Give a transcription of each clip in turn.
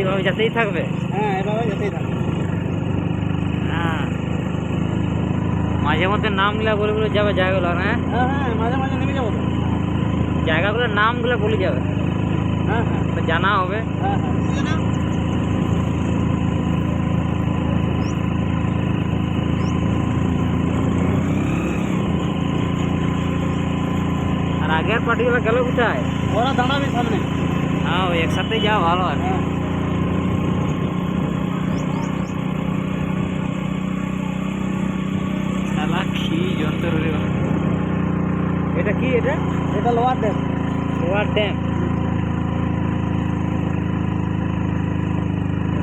এইভাবে যেতেই থাকবে? হ্যাঁ, এভাবে যেতেই থাকবে। হ্যাঁ, মাঝে মধ্যে নামগুলা বলে বলে যাবে জায়গাগুলো, হ্যাঁ? হ্যাঁ হ্যাঁ, মাঝে মাঝে নেমে যাবো তো। জায়গাগুলোর নামগুলো বলে যাবে, হ্যাঁ হ্যাঁ তো জানা হবে। হ্যাঁ হ্যাঁ। আর আগের পার্টিগুলো গেল কোথায়? ওরা দাঁড়াবে সামনে। হ্যাঁ, ওই একসাথে যাওয়া ভালো আর কি। হ্যাঁ। শালা কি যন্ত্র রে বাবা। এটা কি? এটা এটা lower dam. Lower dam.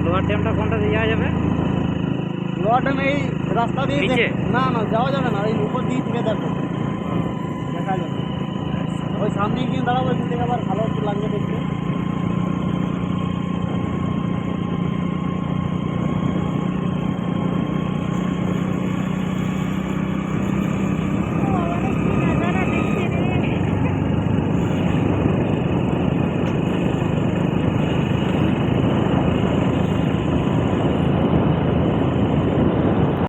Lower ড্যামটা কোনটা দিয়ে যাওয়া যাবে? লোয়ার ড্যাম এই রাস্তা দিয়ে নিচে? না না, যাওয়া যাবে না, এই উপর দিয়ে থেকে দেখো, দেখা যাবে। ওই সামনে গিয়ে দাঁড়াবো, এখান থেকে আবার